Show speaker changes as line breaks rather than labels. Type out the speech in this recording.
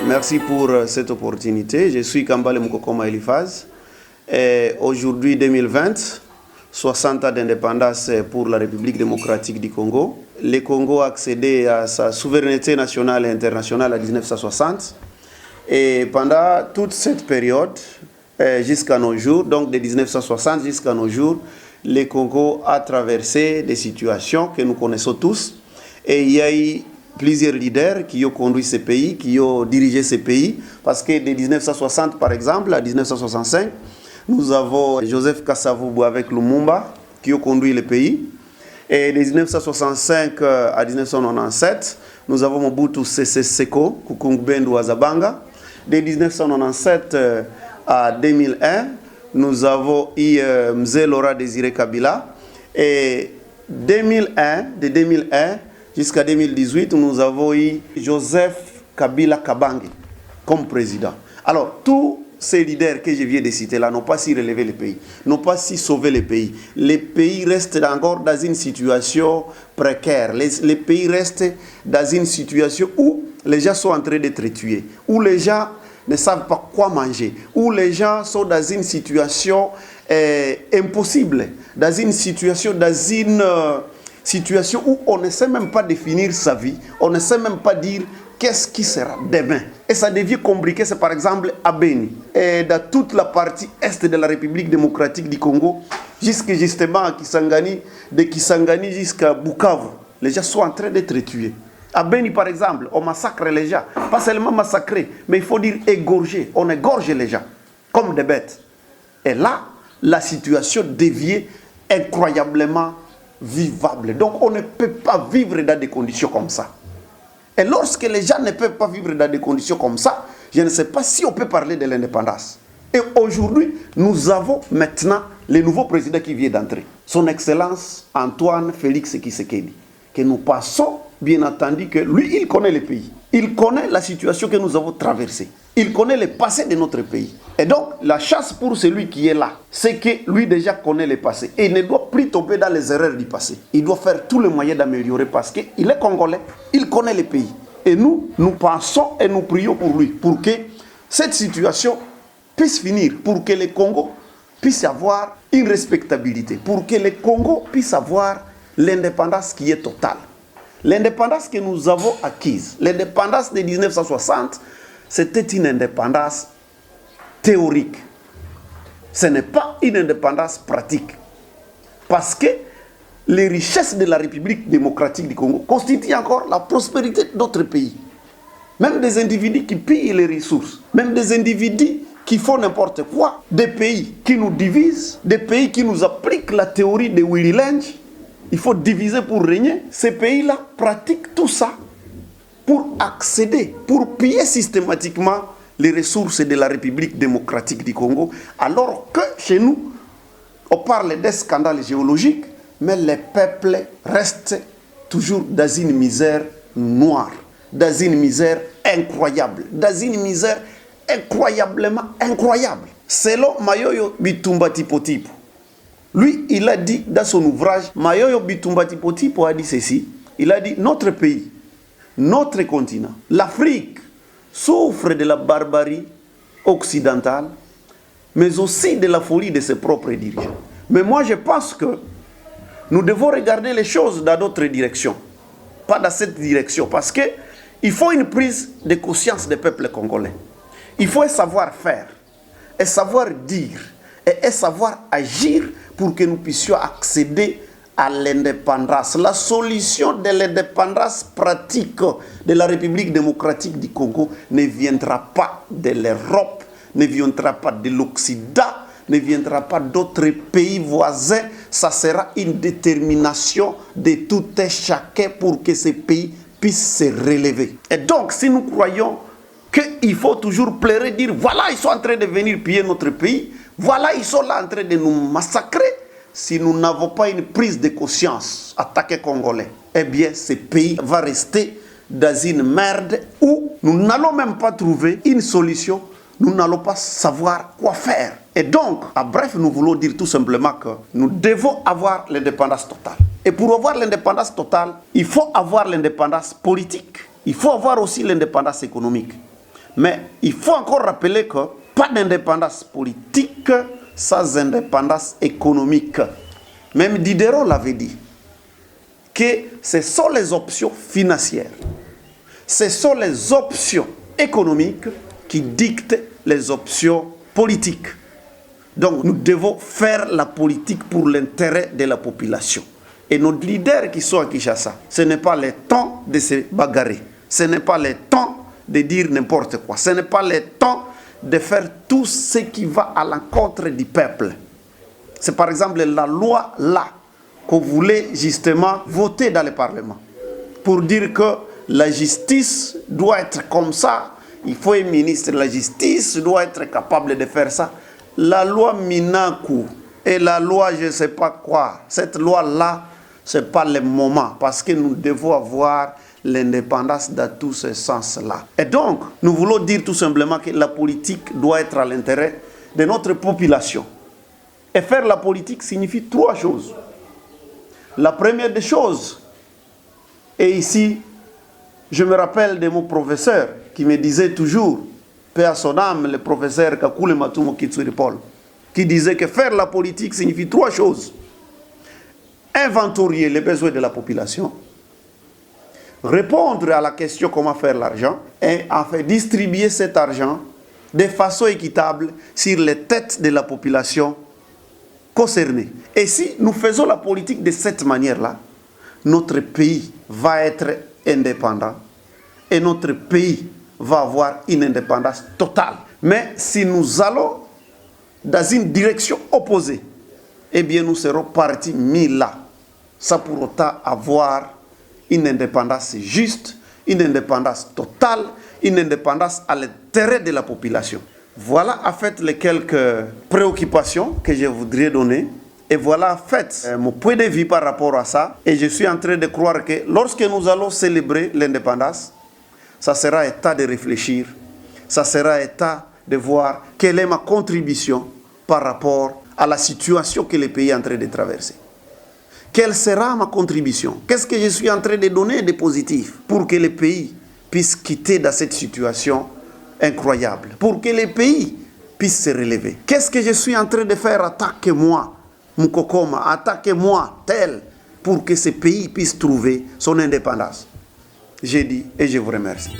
Merci pour cette opportunité. Je suis Kambale Mukokoma Elifaz. Aujourd'hui, 2020, 60 ans d'indépendance pour la République démocratique du Congo. Le Congo a accédé à sa souveraineté nationale et internationale en 1960. Et pendant toute cette période, jusqu'à nos jours, donc de 1960 jusqu'à nos jours, le Congo a traversé des situations que nous connaissons tous. Et il y a eu plusieurs leaders qui ont conduit ce pays, qui ont dirigé ce pays. Parce que de 1960, par exemple, à 1965, nous avons Joseph Kasavubu avec Lumumba qui ont conduit le pays. Et de 1965 à 1997, nous avons Mobutu Sese Seko, Kukungbendo Azabanga. De 1997 à 2001, nous avons eu Mzee Laurent Désiré Kabila. Et de 2001 jusqu'à 2018, nous avons eu Joseph Kabila Kabange comme président. Alors, tous ces leaders que je viens de citer là n'ont pas si relevé le pays, n'ont pas si sauvé le pays. Les pays restent encore dans une situation précaire. Les pays restent dans une situation où les gens sont en train d'être tués, où les gens ne savent pas quoi manger, où les gens sont dans une situation impossible, dans une situation où on ne sait même pas définir sa vie, on ne sait même pas dire qu'est-ce qui sera demain. Et ça devient compliqué, c'est par exemple à Beni, et dans toute la partie est de la République démocratique du Congo, justement à Kisangani, de Kisangani jusqu'à Bukavu, les gens sont en train d'être tués. À Beni, par exemple, on massacre les gens, pas seulement massacrer, mais il faut dire égorger, on égorge les gens comme des bêtes. Et là, la situation devient incroyablement vivable. Donc on ne peut pas vivre dans des conditions comme ça. Et lorsque les gens ne peuvent pas vivre dans des conditions comme ça, je ne sais pas si on peut parler de l'indépendance. Et aujourd'hui, nous avons maintenant le nouveau président qui vient d'entrer, son Excellence Antoine Félix Tshisekedi, que nous passons, bien entendu, que lui, il connaît le pays. Il connaît la situation que nous avons traversée. Il connaît le passé de notre pays. Et donc, la chance pour celui qui est là, c'est que lui déjà connaît le passé. Et il ne doit plus tomber dans les erreurs du passé. Il doit faire tous les moyens d'améliorer parce qu'il est congolais. Il connaît le pays. Et nous pensons et nous prions pour lui, pour que cette situation puisse finir, pour que le Congo puisse avoir une respectabilité, pour que le Congo puisse avoir l'indépendance qui est totale. L'indépendance que nous avons acquise, l'indépendance de 1960, c'était une indépendance théorique. Ce n'est pas une indépendance pratique. Parce que les richesses de la République démocratique du Congo constituent encore la prospérité d'autres pays. Même des individus qui pillent les ressources, même des individus qui font n'importe quoi, des pays qui nous divisent, des pays qui nous appliquent la théorie de Willy Lynch. Il faut diviser pour régner. Ces pays-là pratiquent tout ça pour accéder, pour piller systématiquement les ressources de la République démocratique du Congo, alors que chez nous, on parle des scandales géologiques, mais les peuples restent toujours dans une misère noire, dans une misère incroyable, dans une misère incroyablement incroyable. Selon Mayoyo Bitumba Tipo Tipo, lui, il a dit dans son ouvrage, Mayoyo Bitumba Tipo Tipo a dit ceci, il a dit notre pays, notre continent, l'Afrique, souffre de la barbarie occidentale, mais aussi de la folie de ses propres dirigeants. Mais moi, je pense que nous devons regarder les choses dans d'autres directions, pas dans cette direction, parce qu'il faut une prise de conscience des peuples congolais. Il faut savoir faire, et savoir dire, et savoir agir pour que nous puissions accéder à l'indépendance. La solution de l'indépendance pratique de la République démocratique du Congo ne viendra pas de l'Europe, ne viendra pas de l'Occident, ne viendra pas d'autres pays voisins. Ça sera une détermination de tout un chacun pour que ces pays puissent se relever. Et donc, si nous croyons qu'il faut toujours pleurer, dire voilà, ils sont en train de venir piller notre pays, voilà, ils sont là en train de nous massacrer. Si nous n'avons pas une prise de conscience, attaquer Congolais, eh bien, ce pays va rester dans une merde où nous n'allons même pas trouver une solution, nous n'allons pas savoir quoi faire. Et donc, à bref, nous voulons dire tout simplement que nous devons avoir l'indépendance totale. Et pour avoir l'indépendance totale, il faut avoir l'indépendance politique. Il faut avoir aussi l'indépendance économique. Mais il faut encore rappeler que pas d'indépendance politique sans indépendance économique. Même Diderot l'avait dit, que ce sont les options financières, ce sont les options économiques qui dictent les options politiques. Donc nous devons faire la politique pour l'intérêt de la population. Et nos leaders qui sont à Kinshasa, ce n'est pas le temps de se bagarrer, ce n'est pas le temps de dire n'importe quoi, ce n'est pas le temps de faire tout ce qui va à l'encontre du peuple. C'est par exemple la loi là qu'on voulait justement voter dans le Parlement pour dire que la justice doit être comme ça, il faut un ministre de la justice doit être capable de faire ça. La loi Minaku et la loi je ne sais pas quoi, cette loi-là, ce n'est pas le moment parce que nous devons avoir l'indépendance dans tous ces sens-là. Et donc, nous voulons dire tout simplement que la politique doit être à l'intérêt de notre population. Et faire la politique signifie trois choses. La première des choses, et ici, je me rappelle de mon professeur qui me disait toujours, paix à son âme, le professeur Kakule Matumo Kitsuri Paul, qui disait que faire la politique signifie trois choses. Inventorier les besoins de la population, répondre à la question comment faire l'argent et enfin distribuer cet argent de façon équitable sur les têtes de la population concernée. Et si nous faisons la politique de cette manière-là, notre pays va être indépendant et notre pays va avoir une indépendance totale. Mais si nous allons dans une direction opposée, eh bien nous serons partis mis là, sans pour autant avoir une indépendance juste, une indépendance totale, une indépendance à l'intérêt de la population. Voilà en fait les quelques préoccupations que je voudrais donner. Et voilà en fait mon point de vue par rapport à ça. Et je suis en train de croire que lorsque nous allons célébrer l'indépendance, ça sera à temps de réfléchir, ça sera à temps de voir quelle est ma contribution par rapport à la situation que le pays est en train de traverser. Quelle sera ma contribution? Qu'est-ce que je suis en train de donner de positif pour que le pays puisse quitter dans cette situation incroyable, pour que le pays puisse se relever? Qu'est-ce que je suis en train de faire? Attaquez-moi, Mukokoma, attaquez-moi, tel, pour que ce pays puisse trouver son indépendance. J'ai dit et je vous remercie.